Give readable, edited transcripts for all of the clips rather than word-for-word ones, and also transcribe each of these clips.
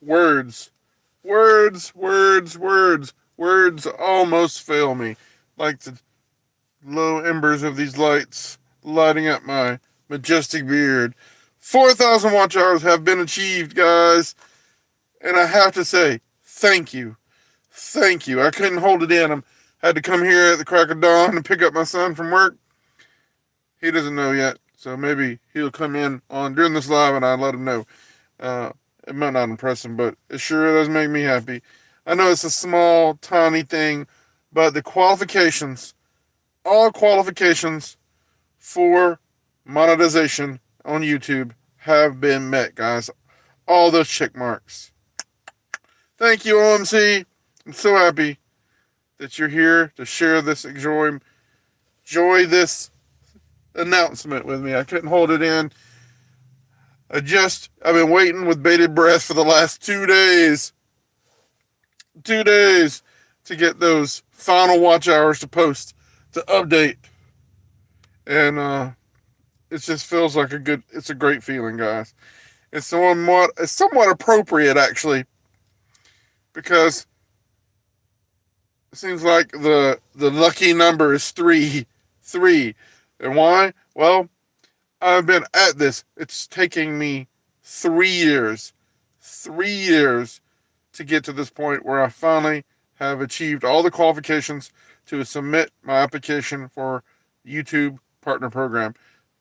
Words, words almost fail me. Like the low embers of these lights lighting up my majestic beard. 4,000 watch hours have been achieved, guys. And I have to say, thank you. Thank you. I couldn't hold it in. I had to come here at the crack of dawn and pick up my son from work. He doesn't know yet, so maybe he'll come in on during this live and I'll let him know. It might not impress him, but it sure does make me happy. I know it's a small, tiny thing, but the qualifications, all qualifications for monetization on YouTube have been met, guys. All those check marks. Thank you, OMC. I'm so happy that you're here to share this enjoy this announcement with me. I couldn't hold it in. I've been waiting with bated breath for the last 2 days. 2 days to get those final watch hours to post, to update. And it just feels like it's a great feeling, guys. It's somewhat appropriate, actually, because it seems like the lucky number is three. And why? Well, I've been at this. It's taking me 3 years. 3 years to get to this point where I finally have achieved all the qualifications to submit my application for YouTube Partner Program,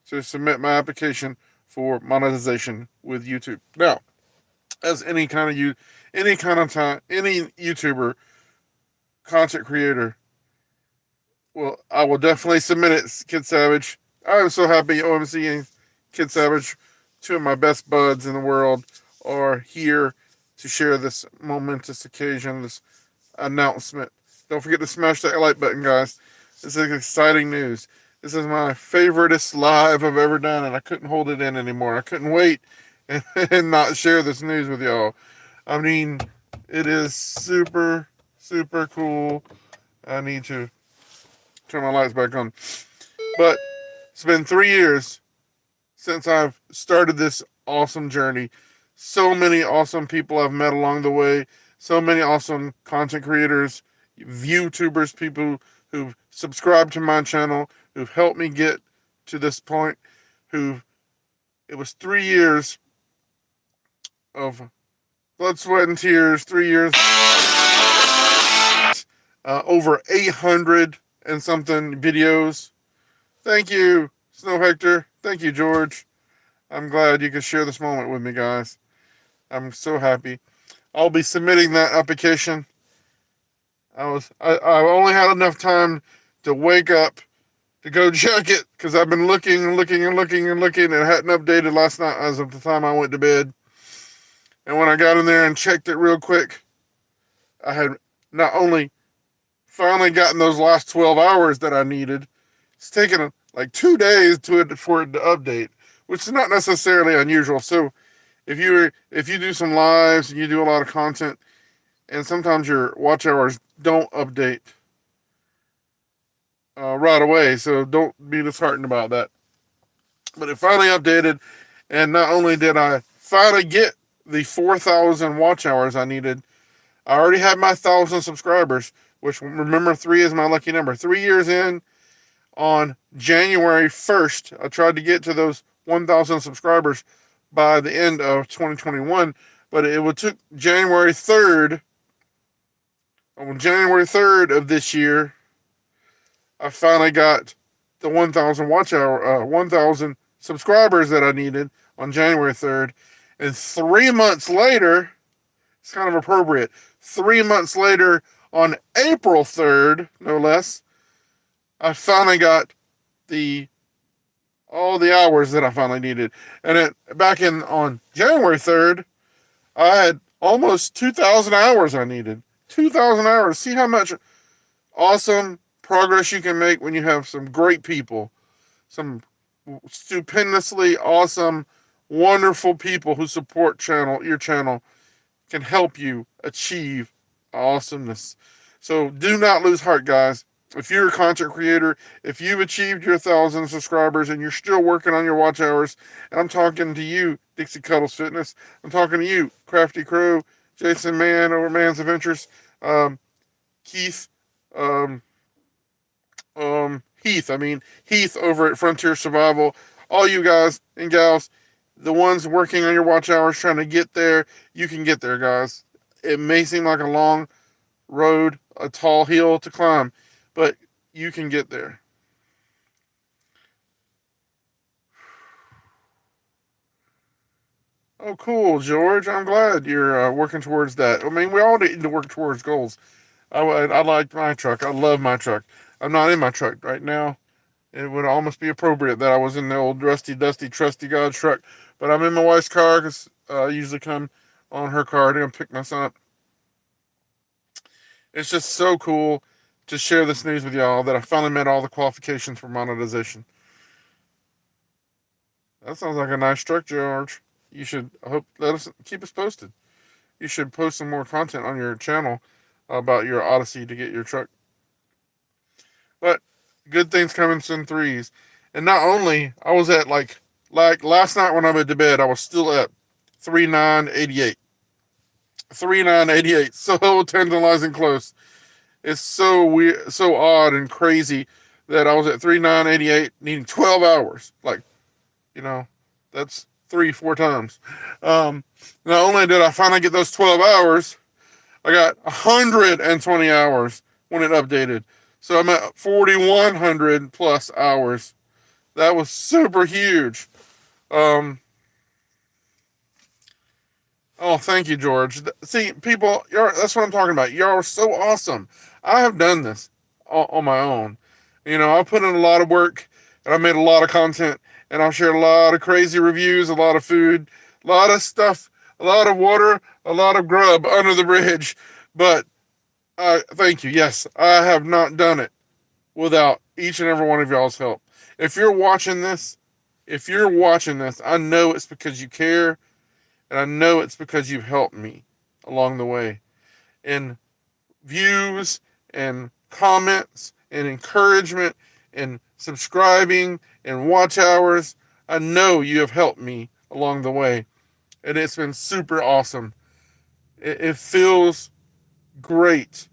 to submit my application for monetization with YouTube. Now, as any YouTuber, content creator, well, I will definitely submit it, Kid Savage. I am so happy OMC and Kid Savage, two of my best buds in the world, are here to share this momentous occasion, this announcement. Don't forget to smash that like button, guys. This is exciting news. This is my favoriteest live I've ever done, and I couldn't hold it in anymore. I couldn't wait and not share this news with y'all. I mean, it is super, super cool. I need to turn my lights back on. But it's been 3 years since I've started this awesome journey. So many awesome people I've met along the way. So many awesome content creators, ViewTubers, people who've subscribed to my channel, who've helped me get to this point, it was 3 years of blood, sweat, and tears, 3 years, over 800 and something videos. Thank you, Snow Hector. Thank you, George. I'm glad you could share this moment with me, guys. I'm so happy. I'll be submitting that application. I only had enough time to wake up to go check it because I've been looking and it hadn't updated last night as of the time I went to bed. And when I got in there and checked it real quick, I had not only finally gotten those last 12 hours that I needed, it's taken like 2 days for it to update, which is not necessarily unusual. So if you do some lives and you do a lot of content, and sometimes your watch hours don't update right away, so don't be disheartened about that. But it finally updated, and not only did I finally get the 4,000 watch hours I needed, I already had my 1,000 subscribers, which, remember, 3 is my lucky number. 3 years in, on January 1st, I tried to get to those 1,000 subscribers by the end of 2021, but it took January 3rd. On January 3rd of this year, I finally got the 1,000 1,000 subscribers that I needed on January 3rd. And 3 months later, it's kind of appropriate, 3 months later, on April 3rd, no less, I finally got all the hours that I finally needed. And on January 3rd, I had almost 2,000 hours I needed. 2,000 hours. See how much awesome progress you can make when you have some great people, some stupendously awesome, wonderful people who support your channel, can help you achieve awesomeness. So do not lose heart, guys. If you're a content creator, if you've achieved your 1,000 subscribers and you're still working on your watch hours, and I'm talking to you, Dixie Cuddles Fitness. I'm talking to you, Crafty Crow, Jason Mann over Man's Adventures, Keith, um, Heath over at Frontier Survival. All you guys and gals, the ones working on your watch hours trying to get there, you can get there, guys. It may seem like a long road, a tall hill to climb, but you can get there. Oh, cool, George. I'm glad you're working towards that. I mean, we all need to work towards goals. I like my truck. I love my truck. I'm not in my truck right now. It would almost be appropriate that I was in the old rusty, dusty, trusty God truck. But I'm in my wife's car because I usually come on her car to pick my son up. It's just so cool to share this news with y'all that I finally met all the qualifications for monetization. That sounds like a nice truck, George. You should let us keep us posted. You should post some more content on your channel about your odyssey to get your truck. But good things coming in threes. And not only I was at like last night when I went to bed, I was still at 3988. 3988. So tantalizing close. It's so weird, so odd and crazy that I was at 3988 needing 12 hours. Like, you know, that's 3-4 times. Not only did I finally get those 12 hours, I got 120 hours when it updated. So I'm at 4,100 plus hours. That was super huge. Oh, thank you, George. See, people, that's what I'm talking about. Y'all are so awesome. I have done this on my own. You know, I put in a lot of work and I made a lot of content and I've shared a lot of crazy reviews, a lot of food, a lot of stuff, a lot of water, a lot of grub under the bridge. But thank you. Yes, I have not done it without each and every one of y'all's help. If you're watching this, I know it's because you care, and I know it's because you've helped me along the way. In views and comments and encouragement and subscribing and watch hours, I know you have helped me along the way. And it's been super awesome. It feels great.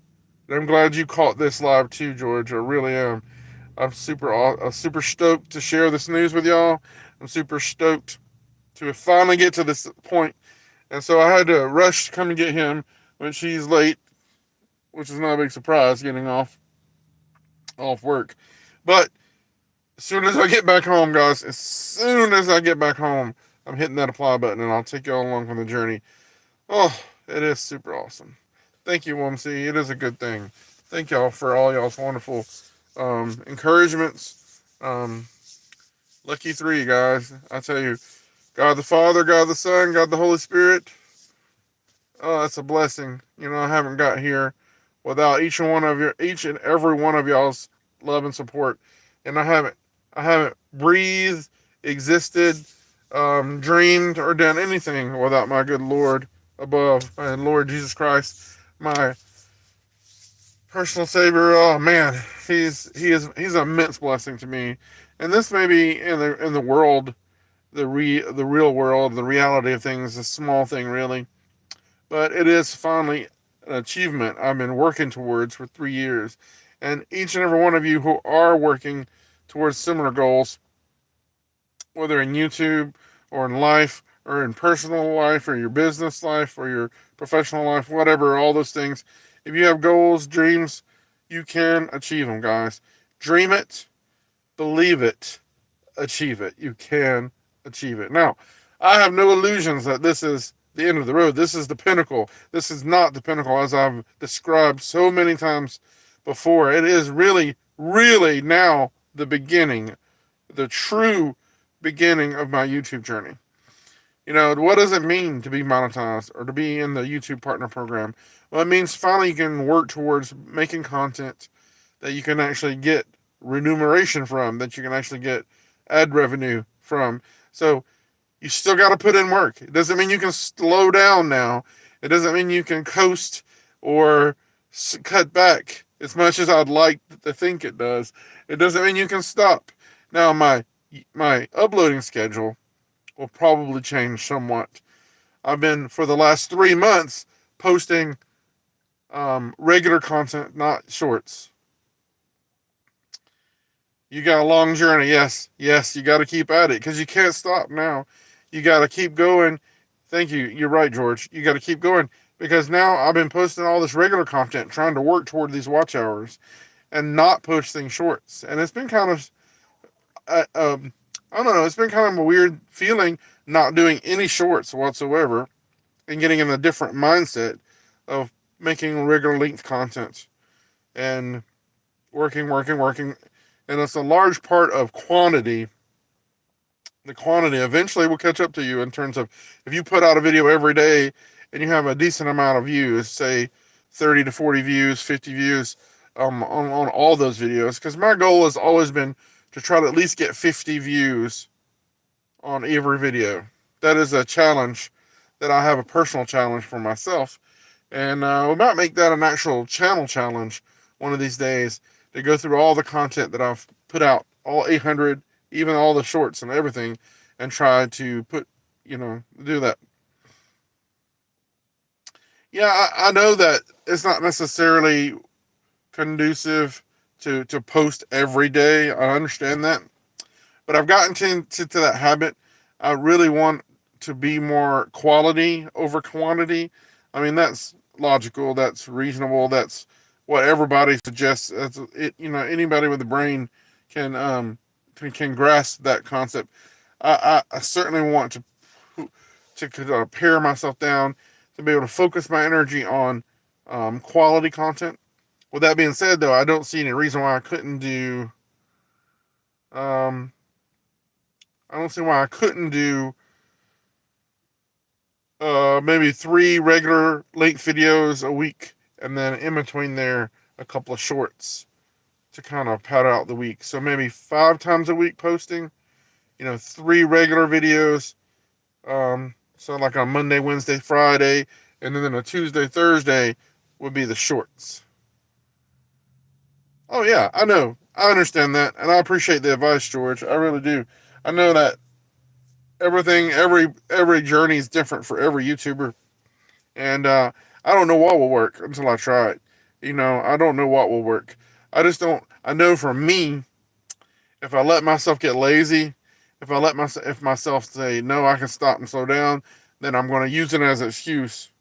I'm glad you caught this live too, George. I really am. I'm super stoked to share this news with y'all. I'm super stoked to finally get to this point. And so I had to rush to come and get him when she's late, which is not a big surprise getting off work. But as soon as I get back home, guys, as soon as I get back home, I'm hitting that apply button and I'll take y'all along on the journey. Oh, it is super awesome. Thank you, WMC. It is a good thing. Thank y'all for all y'all's wonderful encouragements. Lucky three, guys. I tell you, God the Father, God the Son, God the Holy Spirit. Oh, that's a blessing. You know, I haven't got here without each and every one of y'all's love and support. And I haven't breathed, existed, dreamed, or done anything without my good Lord above, my Lord Jesus Christ, my personal Savior. Oh man, he's an immense blessing to me. And this may be in the world, the real world, the reality of things, a small thing really, but it is finally an achievement I've been working towards for 3 years. And each and every one of you who are working towards similar goals, whether in YouTube or in life or in personal life or your business life or your professional life, whatever, all those things. If you have goals, dreams, you can achieve them, guys. Dream it, believe it, achieve it. You can achieve it. Now, I have no illusions that this is the end of the road. This is the pinnacle. This is not the pinnacle as I've described so many times before. It is really, really now the beginning, the true beginning of my YouTube journey. You know, what does it mean to be monetized or to be in the YouTube partner program? Well, it means finally you can work towards making content that you can actually get remuneration from, that you can actually get ad revenue from. So you still got to put in work. It doesn't mean you can slow down now. It doesn't mean you can coast or cut back as much as I'd like to think it does. It doesn't mean you can stop. Now, my uploading schedule will probably change somewhat. I've been, for the last 3 months, posting regular content, not shorts. You got a long journey. Yes, you got to keep at it because you can't stop now. You got to keep going. Thank you. You're right, George. You got to keep going because now I've been posting all this regular content, trying to work toward these watch hours and not posting shorts. And it's been kind of, I don't know, it's been kind of a weird feeling not doing any shorts whatsoever and getting in a different mindset of making regular length content and working. And it's a large part of quantity. The quantity eventually will catch up to you in terms of if you put out a video every day and you have a decent amount of views, say 30 to 40 views, 50 views on all those videos. Because my goal has always been to try to at least get 50 views on every video. That is a challenge that I have, a personal challenge for myself. And we might make that an actual channel challenge one of these days to go through all the content that I've put out, all 800, even all the shorts and everything, and try to do that. Yeah, I know that it's not necessarily conducive to post every day. I understand that. But I've gotten to that habit. I really want to be more quality over quantity. I mean, that's logical. That's reasonable. That's what everybody suggests. That's it. Anybody with a brain can grasp that concept. I certainly want to pare myself down to be able to focus my energy on quality content. With that being said, though, I don't see any reason why I couldn't do. I don't see why I couldn't do maybe 3 regular length videos a week, and then in between there a couple of shorts to kind of pad out the week. So maybe 5 times a week posting, 3 regular videos. So like on Monday, Wednesday, Friday, and then a Tuesday, Thursday would be the shorts. Oh yeah, I know. I understand that, and I appreciate the advice, George. I really do. I know that every journey is different for every YouTuber, and I don't know what will work until I try it. I don't know what will work. I just don't. I know for me, if I let myself get lazy, if myself say no, I can stop and slow down, then I'm going to use it as an excuse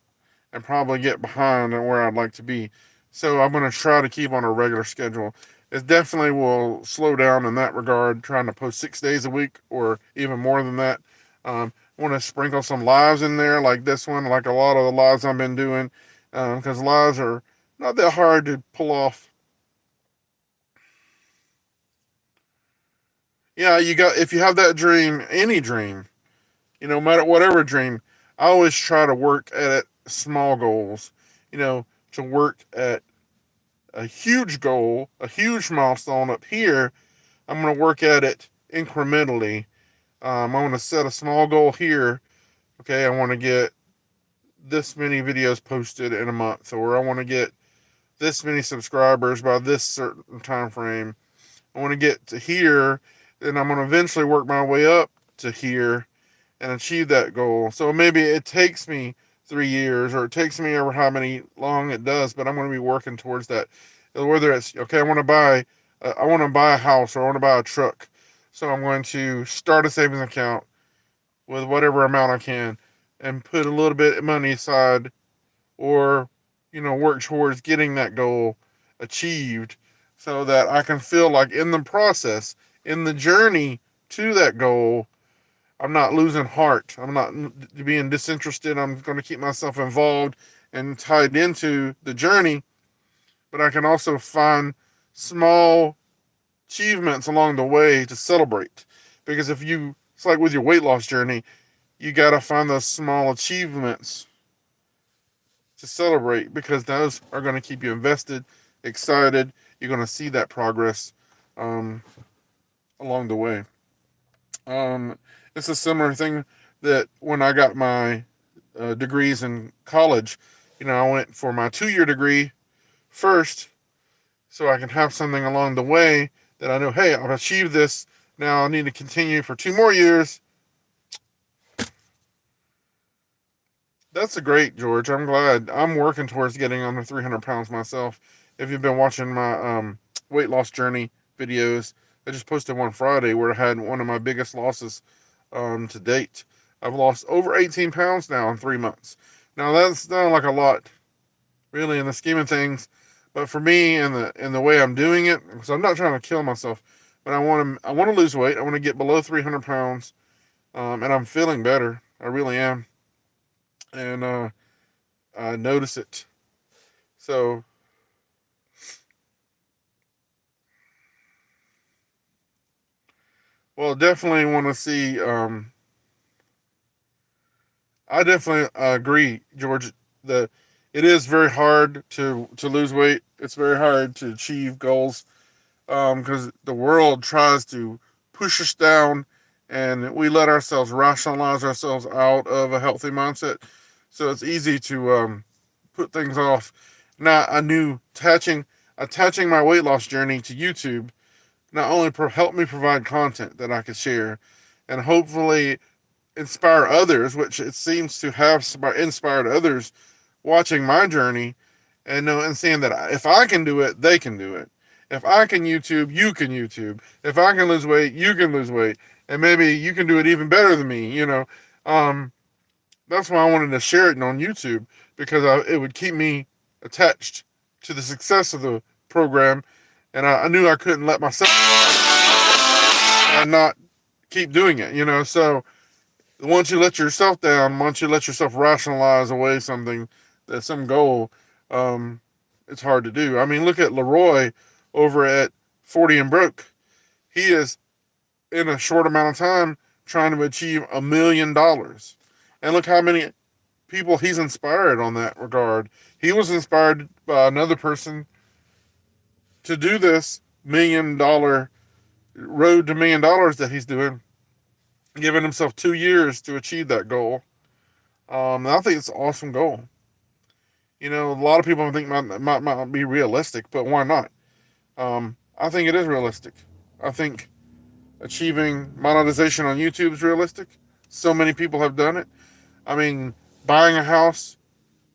and probably get behind on where I'd like to be. So I'm going to try to keep on a regular schedule. It definitely will slow down in that regard, trying to post 6 days a week or even more than that. I want to sprinkle some lives in there like this one, like a lot of the lives I've been doing, because lives are not that hard to pull off. Yeah, if you have that dream, any dream, no matter whatever dream, I always try to work at it, small goals, to work at a huge goal, a huge milestone up here. I'm going to work at it incrementally. I want to set a small goal here. Okay, I want to get this many videos posted in a month, or I want to get this many subscribers by this certain time frame. I want to get to here, and I'm going to eventually work my way up to here and achieve that goal. So maybe it takes me 3 years, or it takes me ever how many long it does, but I'm going to be working towards that. Whether it's okay, I want to buy a house, or I want to buy a truck, so I'm going to start a savings account with whatever amount I can, and put a little bit of money aside, or work towards getting that goal achieved, so that I can feel like in the process, in the journey to that goal, I'm not losing heart. I'm not being disinterested. I'm going to keep myself involved and tied into the journey, but I can also find small achievements along the way to celebrate. Because it's like with your weight loss journey, you got to find those small achievements to celebrate, because those are going to keep you invested, excited. You're going to see that progress along the way. It's a similar thing that when I got my degrees in college, I went for my 2-year degree first, so I can have something along the way that I know, hey, I've achieved this. Now I need to continue for 2 more years That's a great, George. I'm glad. I'm working towards getting under 300 pounds myself. If you've been watching my weight loss journey videos, I just posted one Friday where I had one of my biggest losses to date. I've lost over 18 pounds now in 3 months. Now that's not like a lot, really, in the scheme of things, but for me and the way I'm doing it, because I'm not trying to kill myself, but I want to lose weight. I want to get below 300 pounds, and I'm feeling better. I really am, and I notice it. So, well, definitely want to see. I definitely agree, George. That it is very hard to lose weight. It's very hard to achieve goals because the world tries to push us down, and we let ourselves rationalize ourselves out of a healthy mindset. So it's easy to put things off. Now, I knew attaching my weight loss journey to YouTube not only helped me provide content that I could share, and hopefully inspire others, which it seems to have inspired others watching my journey, and seeing that if I can do it, they can do it. If I can YouTube, you can YouTube. If I can lose weight, you can lose weight, and maybe you can do it even better than me. Um, that's why I wanted to share it on YouTube because it would keep me attached to the success of the program, and I knew I couldn't let myself and not keep doing it. So once you let yourself down, once you let yourself rationalize away something, that some goal, um, it's hard to do. I mean, look at Leroy over at 40 and Broke. He is in a short amount of time trying to achieve $1 million, and look how many people he's inspired on that regard. He was inspired by another person to do this $1 million road to $1 million that he's doing, giving himself 2 years to achieve that goal. I think it's an awesome goal. A lot of people think might not be realistic, but why not? I think it is realistic. I think achieving monetization on YouTube is realistic. So many people have done it. I mean, buying a house,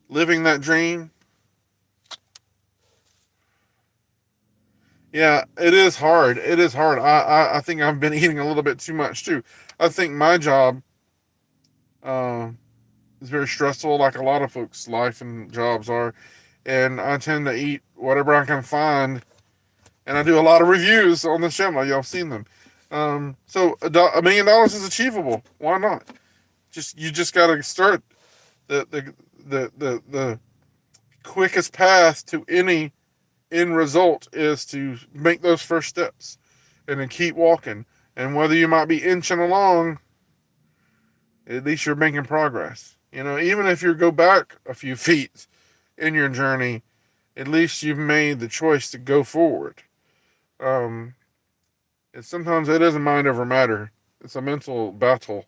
living that dream. Yeah, it is hard. It is hard. I think I've been eating a little bit too much too. I think my job uh, is very stressful, like a lot of folks' life and jobs are, and I tend to eat whatever I can find, and I do a lot of reviews on the channel. Y'all seen them. So $1 million is achievable. Why not? You just got to start. The quickest path to any end result is to make those first steps and then keep walking. And whether you might be inching along, at least you're making progress. Even if you go back a few feet in your journey, at least you've made the choice to go forward. Um, and sometimes it is a mind over matter. It's a mental battle,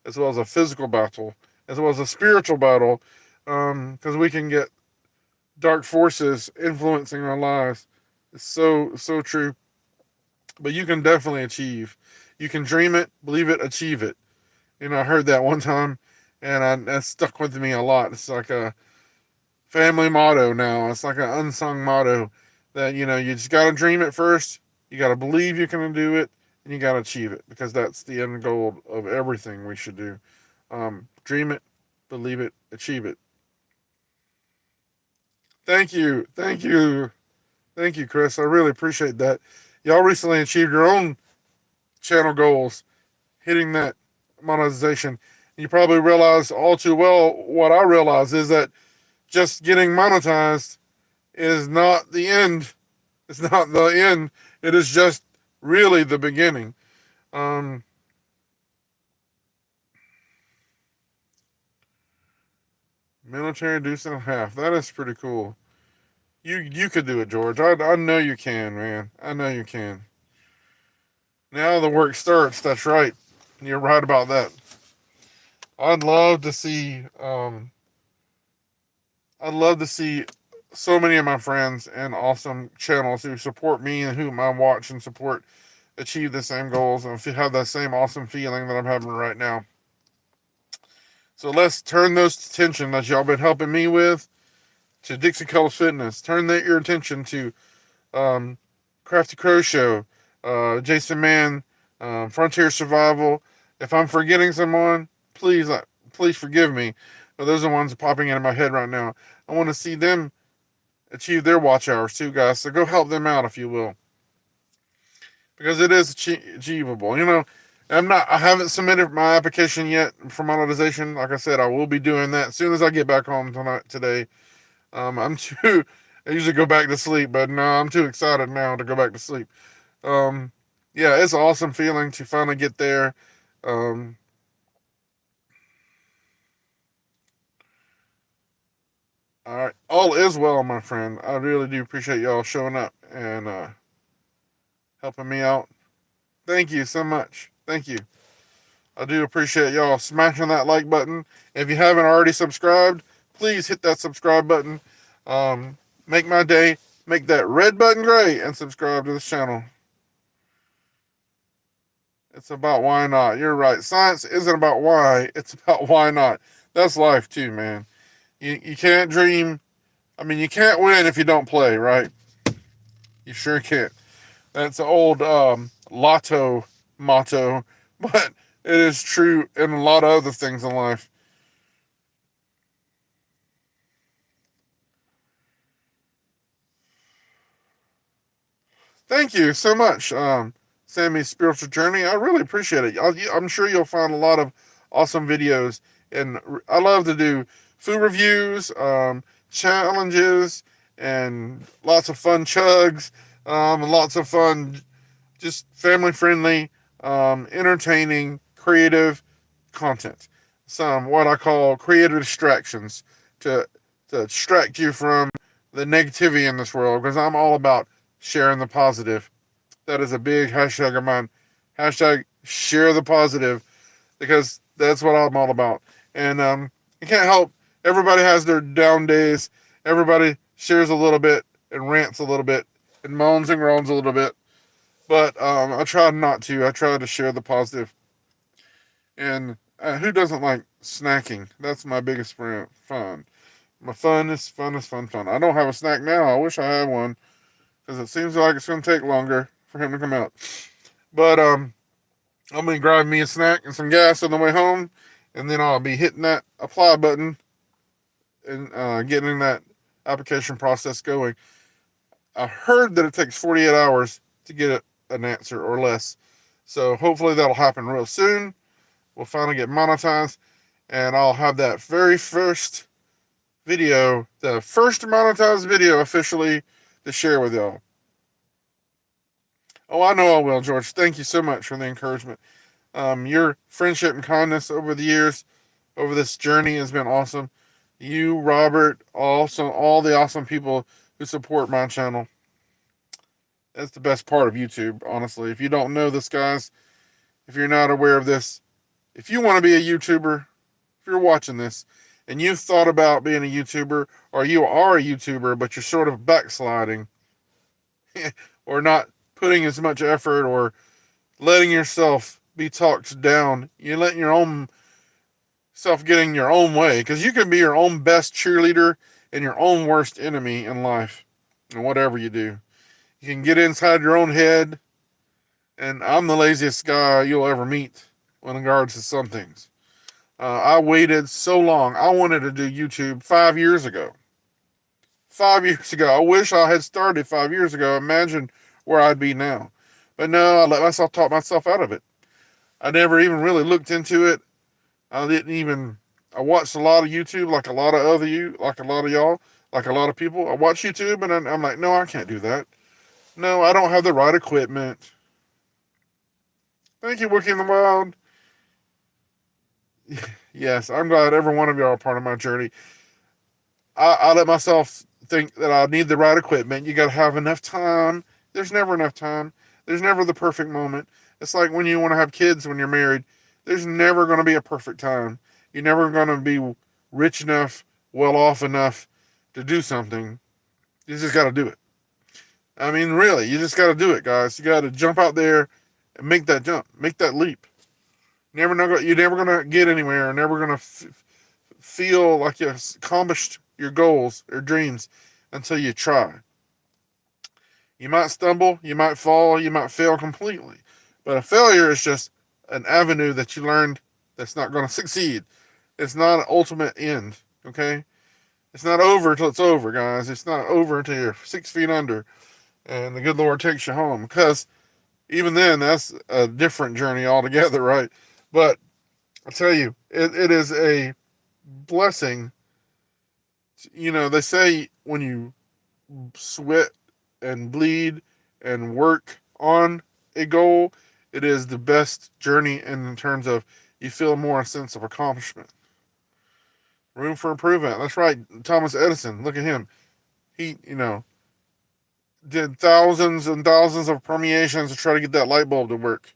as well as a physical battle, as well as a spiritual battle, because we can get dark forces influencing our lives. It's so true. But you can definitely achieve. You can dream it, believe it, achieve it. I heard that one time, and that stuck with me a lot. It's like a family motto now. It's like an unsung motto that you just gotta dream it first. You gotta believe you can do it, and you gotta achieve it because that's the end goal of everything we should do. Dream it, believe it, achieve it. Thank you, Chris. I really appreciate that. Y'all recently achieved your own channel goals, hitting that monetization. You probably realize all too well what I realize is that just getting monetized is not the end. It's not the end. It is just really the beginning. Um, Military deuce and a half. That is pretty cool. You could do it, George. I know you can, man. I know you can. Now the work starts. That's right. You're right about that. I'd love to see. I'd love to see so many of my friends and awesome channels who support me and whom I watch and support achieve the same goals and have that same awesome feeling that I'm having right now. So let's turn those attention that y'all been helping me with to Dixie Colors Fitness. Turn your attention to Crafty Crow Show, Jason Mann, Frontier Survival. If I'm forgetting someone, please forgive me. But those are the ones popping into my head right now. I want to see them achieve their watch hours too, guys. So go help them out if you will, because it is achievable. I haven't submitted my application yet for monetization. Like I said, I will be doing that as soon as I get back home today. I'm too. I usually go back to sleep, but no, I'm too excited now to go back to sleep. Yeah, it's an awesome feeling to finally get there. All right, all is well, my friend. I really do appreciate y'all showing up and helping me out. Thank you so much. Thank you. I do appreciate y'all smashing that like button. If you haven't already subscribed, please hit that subscribe button. Make my day. Make that red button gray and subscribe to this channel. It's about why not. You're right. Science isn't about why. It's about why not. That's life too, man. You can't dream. I mean, you can't win if you don't play, right? You sure can't. That's an old lotto motto, but it is true in a lot of other things in life. Thank you so much, Sammy's Spiritual Journey. I really appreciate it. I'm sure you'll find a lot of awesome videos, and I love to do food reviews, challenges, and lots of fun chugs, lots of fun, just family friendly, entertaining, creative content. Some what I call creative distractions to distract you from the negativity in this world, because I'm all about sharing the positive. That is a big hashtag of mine. Hashtag share the positive, because that's what I'm all about. And you can't help. Everybody has their down days. Everybody shares a little bit and rants a little bit and moans and groans a little bit. But I try not to. I try to share the positive. And who doesn't like snacking? That's my biggest fun. My fun is fun is fun fun. I don't have a snack now. I wish I had one, because it seems like it's going to take longer for him to come out. But I'm going to grab me a snack and some gas on the way home, and then I'll be hitting that apply button and getting that application process going. I heard that it takes 48 hours to get an answer or less. So hopefully that'll happen real soon. We'll finally get monetized, and I'll have that very first video, the first monetized video officially to share with y'all. Oh, I know I will, George. Thank you so much for the encouragement. Your friendship and kindness over the years, over this journey, has been awesome. You, Robert, also all the awesome people who support my channel. That's the best part of YouTube, honestly. If you don't know this, guys, if you're not aware of this, if you want to be a YouTuber, if you're watching this, and you've thought about being a YouTuber, or you are a YouTuber, but you're sort of backsliding, or not putting as much effort, or letting yourself be talked down, you're letting your own self getting your own way, because you can be your own best cheerleader and your own worst enemy in life, and whatever you do. You can get inside your own head, and I'm the laziest guy you'll ever meet in regards to some things. I waited so long. I wanted to do YouTube 5 years ago. 5 years ago. I wish I had started 5 years ago. Imagine where I'd be now. But no, I let myself talk myself out of it. I never even really looked into it. I watched a lot of YouTube, like a lot of like a lot of y'all, like a lot of people. I watch YouTube, and I'm like, no, I can't do that. No, I don't have the right equipment. Thank you, Wiki in the Wild. Yes, I'm glad every one of y'all are part of my journey. I let myself think that I need the right equipment. You got to have enough time. There's never enough time. There's never the perfect moment. It's like when you want to have kids when you're married. There's never going to be a perfect time. You're never going to be rich enough, well off enough to do something. You just got to do it. I mean, really, you just got to do it, guys. You got to jump out there and make that jump, make that leap. You're never going to get anywhere. Never going to feel like you've accomplished your goals or dreams until you try. You might stumble, you might fall, you might fail completely. But a failure is just an avenue that you learned that's not going to succeed. It's not an ultimate end, okay? It's not over until it's over, guys. It's not over until you're 6 feet under and the good Lord takes you home. Because even then, that's a different journey altogether, right? But I tell you, it is a blessing. You know, they say when you sweat and bleed and work on a goal, it is the best journey in terms of you feel more a sense of accomplishment. Room for improvement. That's right. Thomas Edison, look at him. He, did thousands and thousands of permutations to try to get that light bulb to work.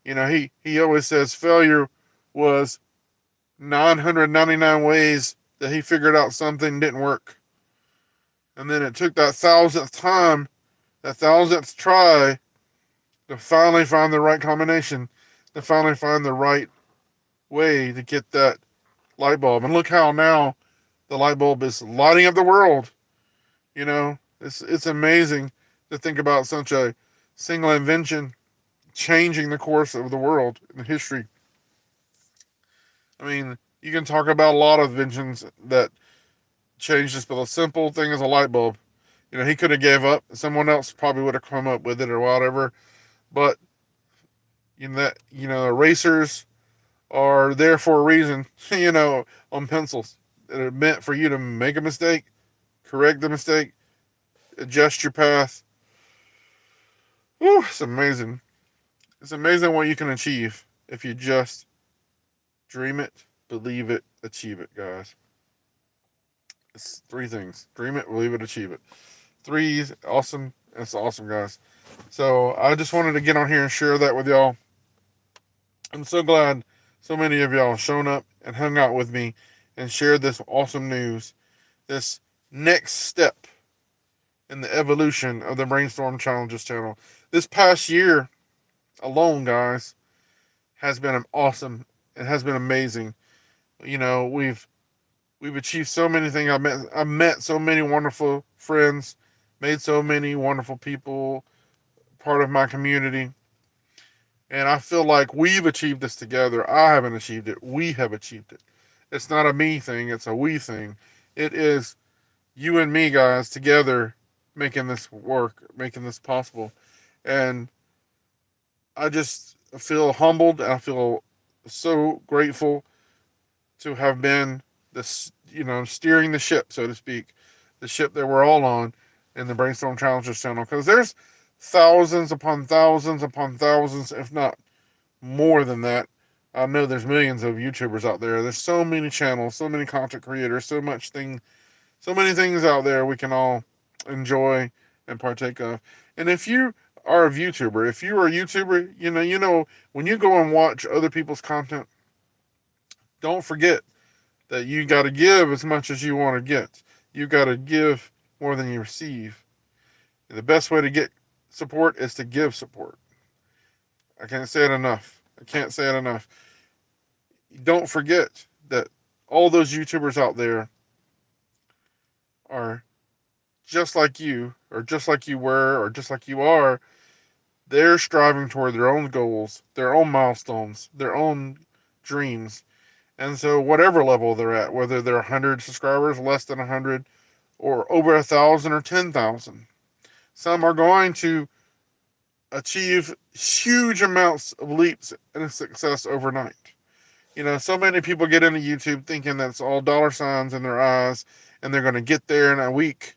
He always says failure was 999 ways that he figured out something didn't work. And then it took that thousandth time, that thousandth try, to finally find the right combination, to finally find the right way to get that light bulb. And look how now the light bulb is lighting up the world. It's amazing to think about such a single invention changing the course of the world in history. I mean, you can talk about a lot of inventions that changed this, but a simple thing is a light bulb. He could have gave up. Someone else probably would have come up with it or whatever. But erasers are there for a reason. On pencils that are meant for you to make a mistake, correct the mistake, adjust your path. Whew, it's amazing. It's amazing what you can achieve if you just dream it, believe it, achieve it, guys. It's 3 things. Dream it, believe it, achieve it. 3 awesome. It's awesome, guys. So I just wanted to get on here and share that with y'all. I'm so glad so many of y'all shown up and hung out with me and shared this awesome news, this next step in the evolution of the Brainstorm Challenges channel. This past year alone, guys, has been awesome. It has been amazing. We've achieved so many things. I've met so many wonderful friends, made so many wonderful people part of my community. And I feel like we've achieved this together. I haven't achieved it. We have achieved it. It's not a me thing. It's a we thing. It is you and me, guys, together making this work, making this possible. And I just feel humbled. I feel so grateful to have been this, steering the ship, so to speak, the ship that we're all on in the Brainstorm Challenges channel. Because there's thousands upon thousands upon thousands, if not more than that. I know there's millions of YouTubers out there. There's so many channels, so many content creators, so many things out there we can all enjoy and partake of. And if you are a YouTuber, when you go and watch other people's content, don't forget that you got to give as much as you want to get. You got to give more than you receive. The best way to get support is to give support. I can't say it enough. Don't forget that all those YouTubers out there are just like you, or just like you were, or just like you are. They're striving toward their own goals, their own milestones, their own dreams. And so whatever level they're at, whether they're 100 subscribers, less than 100, or over 1,000 or 10,000, some are going to achieve huge amounts of leaps and success overnight. So many people get into YouTube thinking that's all dollar signs in their eyes and they're going to get there in a week.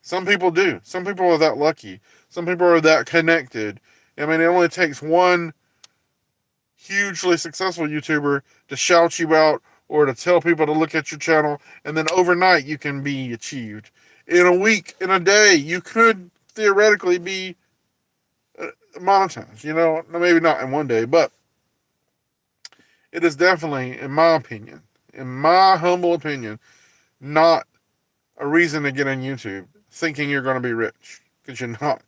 Some people do. Some people are that lucky. Some people are that connected. I mean, it only takes one hugely successful YouTuber to shout you out or to tell people to look at your channel, and then overnight you can be achieved. In a week, in a day, you could theoretically be monetized. Maybe not in one day, but it is definitely, in my humble opinion, not a reason to get on YouTube thinking you're going to be rich, because you're not.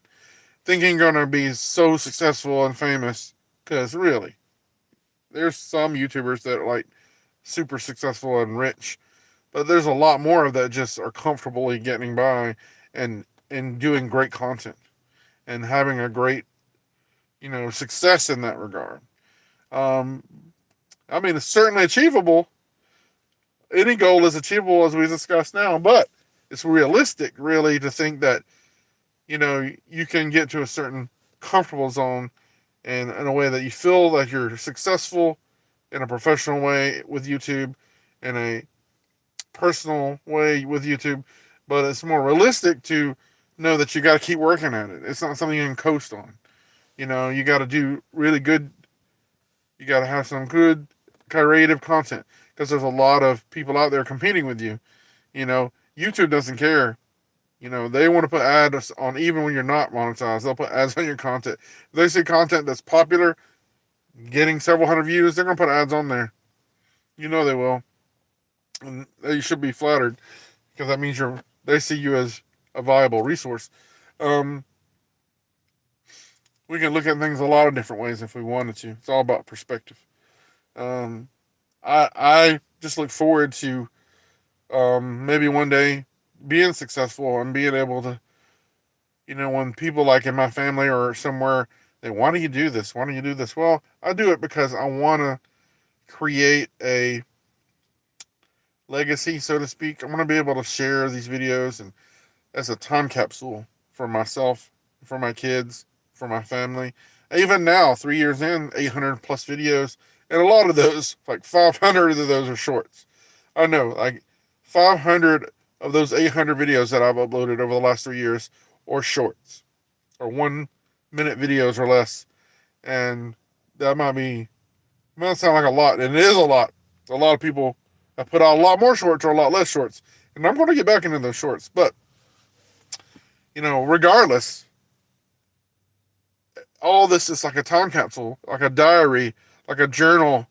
Thinking you're going to be so successful and famous, because really, there's some YouTubers that super successful and rich. But there's a lot more of that just are comfortably getting by and doing great content and having a great, success in that regard. Um, I mean, it's certainly achievable. Any goal is achievable, as we discussed now, but it's realistic, really, to think that you can get to a certain comfortable zone and in a way that you feel that you're successful in a professional way with YouTube, in a personal way with YouTube, but it's more realistic to know that you got to keep working at it. It's not something you can coast on. You got to do really good. You got to have some good creative content because there's a lot of people out there competing with you. YouTube doesn't care. They want to put ads on even when you're not monetized. They'll put ads on your content. If they see content that's popular, getting several hundred views, they're going to put ads on there. They will. And you should be flattered because that means they see you as a viable resource. We can look at things a lot of different ways if we wanted to. It's all about perspective. I just look forward to maybe one day being successful and being able to, when people like in my family or somewhere, why do you do this? Why don't you do this? Well, I do it because I want to create a legacy, so to speak. I want to be able to share these videos and as a time capsule for myself, for my kids, for my family. Even now, 3 years in, 800 plus videos, and a lot of those, like 500 of those are shorts. I know, like 500 of those 800 videos that I've uploaded over the last 3 years are shorts, or 1 minute videos or less. And that might sound like a lot, and it is a lot. A lot of people have put out a lot more shorts or a lot less shorts. And I'm going to get back into those shorts. But, regardless, all this is like a time capsule, like a diary, like a journal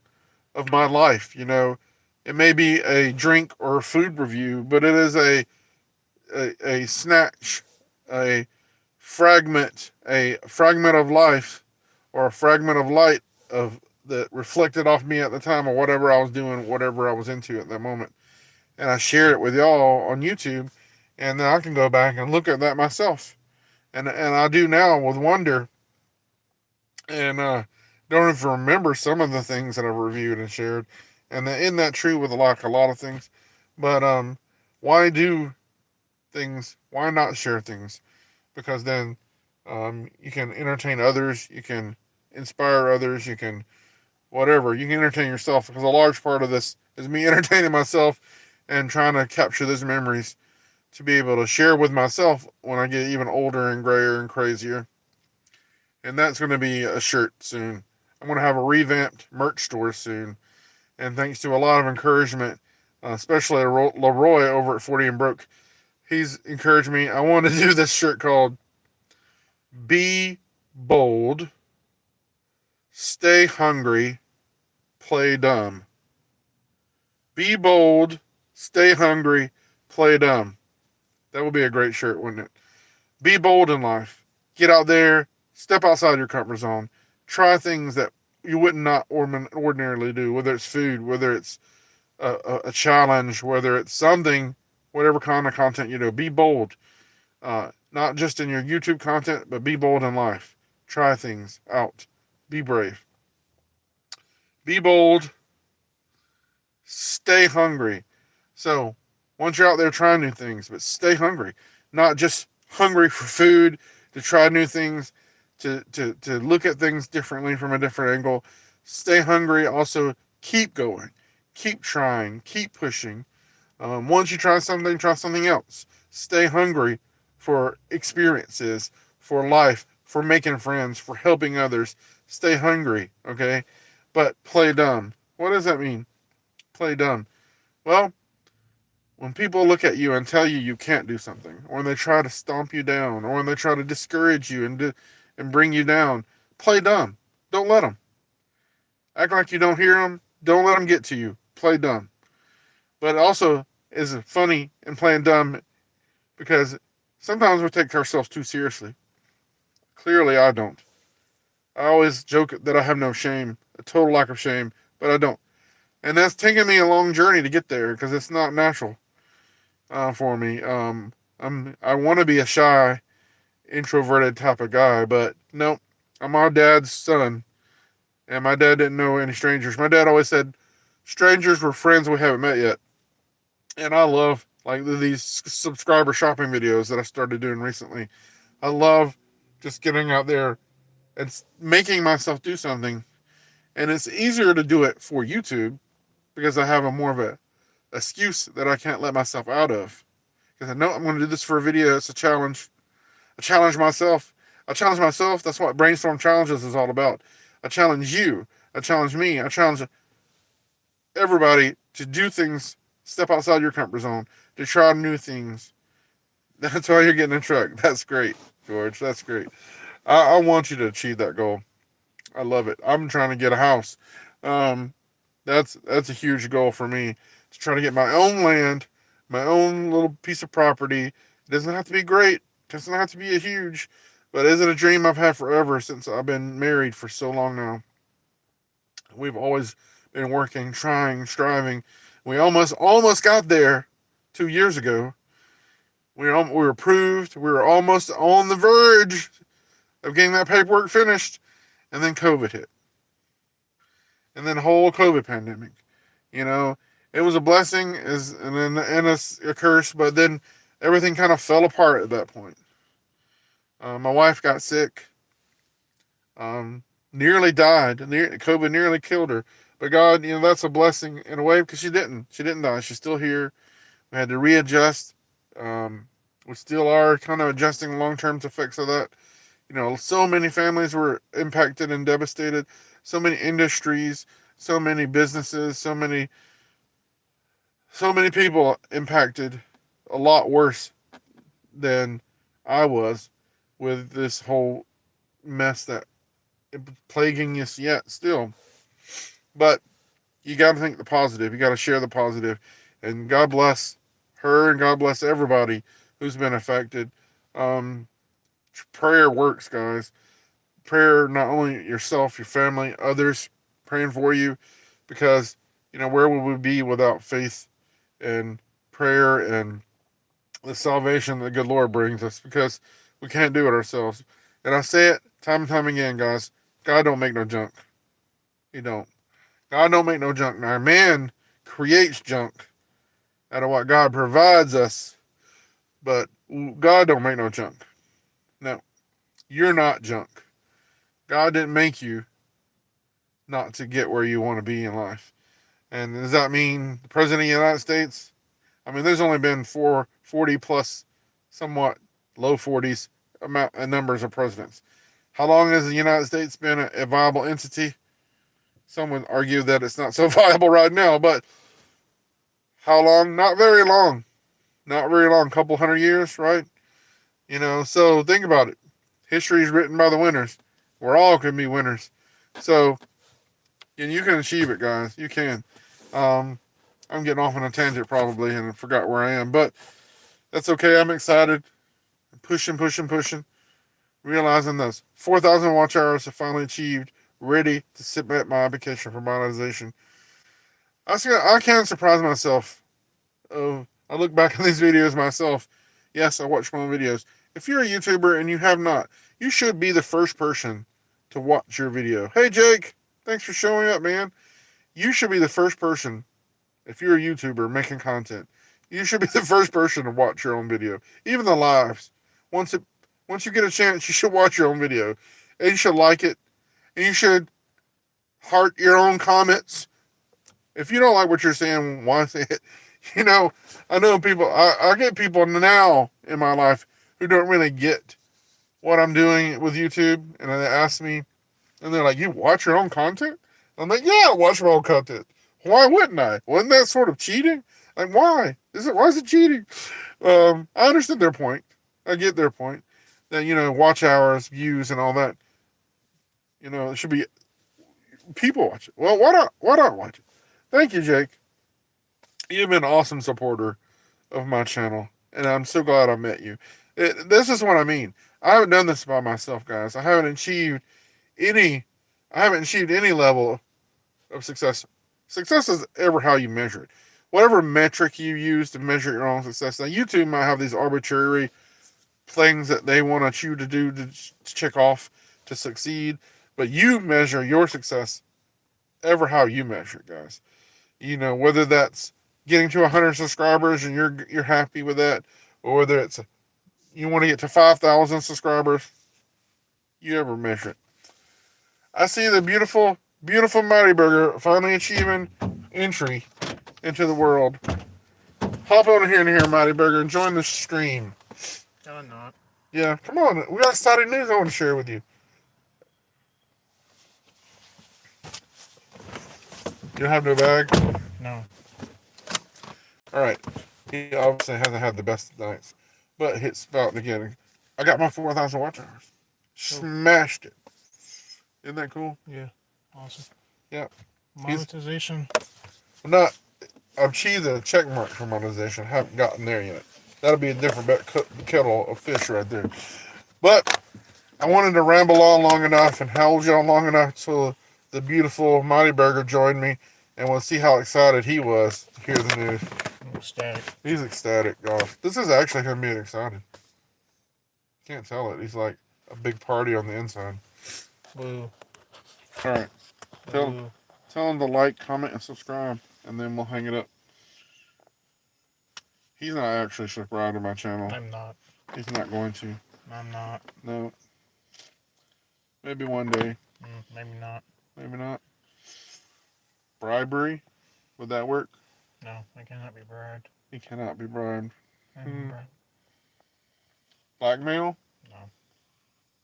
of my life. It may be a drink or a food review, but it is a snatch, a fragment of life, or a fragment of light that reflected off me at the time of whatever I was doing, whatever I was into at that moment. And I shared it with y'all on YouTube, and then I can go back and look at that myself. And I do now with wonder, and don't even remember some of the things that I've reviewed and shared. And isn't that true with a lot of things? But why do things? Why not share things? Because then you can entertain others, you can inspire others, you can whatever. You can entertain yourself, because a large part of this is me entertaining myself and trying to capture those memories to be able to share with myself when I get even older and grayer and crazier. And that's going to be a shirt soon. I'm going to have a revamped merch store soon. And thanks to a lot of encouragement, especially Leroy over at 40 and Broke, he's encouraged me. I want to do this shirt called Be Bold, Stay Hungry, Play Dumb. Be bold, stay hungry, play dumb. That would be a great shirt, wouldn't it? Be bold in life. Get out there, step outside your comfort zone. Try things that you would not ordinarily do, whether it's food, whether it's a challenge, whether it's something, whatever kind of content you do. Be bold. Not just in your YouTube content, but be bold in life. Try things out. Be brave. Be bold. Stay hungry. So, once you're out there trying new things, but stay hungry. Not just hungry for food, to try new things, to look at things differently from a different angle. Stay hungry. Also, keep going. Keep trying. Keep pushing. Once you try something else. Stay hungry for experiences, for life, for making friends, for helping others. Stay hungry, okay? But play dumb. What does that mean? Play dumb. Well, when people look at you and tell you you can't do something, or when they try to stomp you down, or when they try to discourage you and bring you down, play dumb. Don't let them. Act like you don't hear them. Don't let them get to you. Play dumb. But it also is funny in playing dumb because sometimes we take ourselves too seriously. Clearly, I don't. I always joke that I have no shame, a total lack of shame, but I don't. And that's taken me a long journey to get there because it's not natural for me. I want to be a shy, introverted type of guy, but no, I'm my dad's son, and my dad didn't know any strangers. My dad always said strangers were friends we haven't met yet, and I love like these subscriber shopping videos that I started doing recently. I love just getting out there and making myself do something, and it's easier to do it for YouTube because I have a more of a excuse that I can't let myself out of. Because I know I'm going to do this for a video. It's a challenge. I challenge myself. I challenge myself. That's what Brainstorm Challenges is all about. I challenge you. I challenge me. I challenge everybody to do things, step outside your comfort zone, to try new things. That's why you're getting a truck. That's great, George. That's great. I want you to achieve that goal. I love it. I'm trying to get a house. Um, that's a huge goal for me, to try to get my own land, my own little piece of property. It doesn't have to be great. It doesn't have to be a huge, but is it a dream I've had forever since I've been married for so long now? We've always been working, trying, striving. We almost got there 2 years ago. We were approved. We were almost on the verge of getting that paperwork finished, and then COVID hit, and then whole COVID pandemic. You know, it was a blessing and a curse, but then everything kind of fell apart at that point. My wife got sick, nearly died. COVID nearly killed her. But God, that's a blessing in a way because she didn't. She didn't die. She's still here. We had to readjust. We still are kind of adjusting long-term effects of that. So many families were impacted and devastated. So many industries, so many businesses, so many people impacted a lot worse than I was with this whole mess that is plaguing us yet still. But you got to think the positive. You got to share the positive. And God bless her and God bless everybody who's been affected. Prayer works, guys. Prayer, not only yourself, your family, others praying for you, because where would we be without faith and prayer and the salvation that the good Lord brings us, because we can't do it ourselves. And I say it time and time again, guys. God don't make no junk. He don't. God don't make no junk. Now, man creates junk out of what God provides us, but God don't make no junk. No, you're not junk. God didn't make you not to get where you want to be in life. And does that mean the President of the United States? I mean, there's only been 40 plus, somewhat low 40s numbers of presidents. How long has the United States been a viable entity? Some would argue that it's not so viable right now, but how long? Not very long. Not very long. A couple 100 years, right? So think about it. History is written by the winners. We're all going to be winners. So, and you can achieve it, guys. You can. I'm getting off on a tangent probably and I forgot where I am, but that's okay. I'm excited. Pushing. Realizing those 4,000 watch hours have finally achieved. Ready to submit my application for monetization. I can't surprise myself. I look back on these videos myself. Yes, I watch my own videos. If you're a YouTuber and you have not, you should be the first person to watch your video. Hey, Jake, thanks for showing up, man. You should be the first person, if you're a YouTuber making content, you should be the first person to watch your own video. Even the lives. Once you get a chance, you should watch your own video. And you should like it. And you should heart your own comments. If you don't like what you're saying, why say it? I know people, I get people now in my life who don't really get what I'm doing with YouTube. And they ask me, and they're like, you watch your own content? I'm like, yeah, I watch my own content. Why wouldn't I? Wasn't that sort of cheating? Like, why? Why is it cheating? I understand their point. I get their point. That, watch hours, views, and all that. It should be people watch it. Well, why not watch it? Thank you, Jake. You've been an awesome supporter of my channel, and I'm so glad I met you. This is what I mean. I haven't done this by myself, guys. I haven't achieved any level of success Success is ever how you measure it. Whatever metric you use to measure your own success. Now, YouTube might have these arbitrary things that they want you to do to check off to succeed, but you measure your success ever how you measure it, guys. You know, whether that's getting to 100 subscribers and you're happy with that, or whether it's you want to get to 5,000 subscribers, you ever measure it. I see the beautiful, beautiful Mighty Burger finally achieving entry into the world. Hop on here, Mighty Burger, and join the stream. No, I'm not. Yeah, come on. We got exciting news I want to share with you. You don't have no bag? No. Alright. He obviously hasn't had the best of nights. But hits about again. I got my 4,000 watch hours. Smashed it. Isn't that cool? Yeah. Awesome. Yeah. Monetization. I've achieved a check mark for monetization. Haven't gotten there yet. That'll be a different kettle of fish right there. But I wanted to ramble on long enough and hold y'all long enough so the beautiful Mighty Burger joined me, and we'll see how excited he was to hear the news. I'm ecstatic. He's ecstatic, gosh. This is actually him being excited. Can't tell it. He's like a big party on the inside. Woo. All right. Tell him to like, comment, and subscribe, and then we'll hang it up. He's not actually subscribed to my channel. I'm not. He's not going to. I'm not. No. Maybe one day. Maybe not. Maybe not. Bribery? Would that work? No, I cannot be bribed. He cannot be bribed. Bribed. Blackmail? No.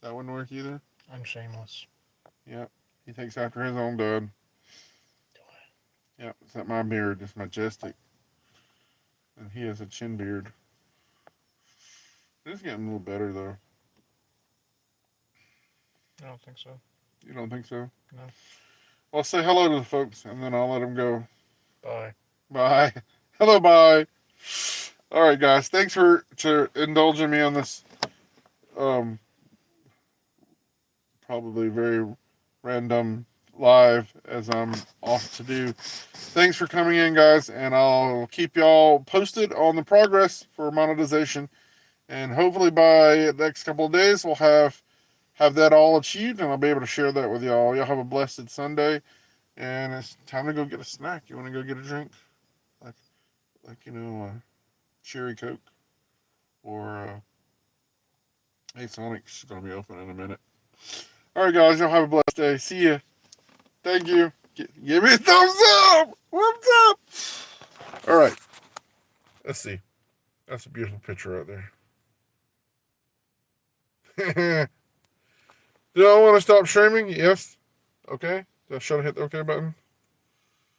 That wouldn't work either? I'm shameless. Yep. He takes after his own dad. Do I? Yep. Except my beard is majestic. And he has a chin beard. It's getting a little better, though. I don't think so. You don't think so? No. Well, say hello to the folks, and then I'll let them go. Bye. Bye. Hello, bye. All right, guys. Thanks for indulging me on this probably very random live as I'm off to do. Thanks for coming in, guys, and I'll keep y'all posted on the progress for monetization. And hopefully by the next couple of days, we'll have that all achieved, and I'll be able to share that with y'all. Y'all have a blessed Sunday, and it's time to go get a snack. You want to go get a drink? Like cherry Coke, or hey, Sonic's going to be open in a minute. All right, guys, y'all have a blessed day. See ya. Thank you. Give me a thumbs up. Thumbs up. All right. Let's see. That's a beautiful picture right there. Do I want to stop streaming? Yes. Okay. Should I hit the OK button?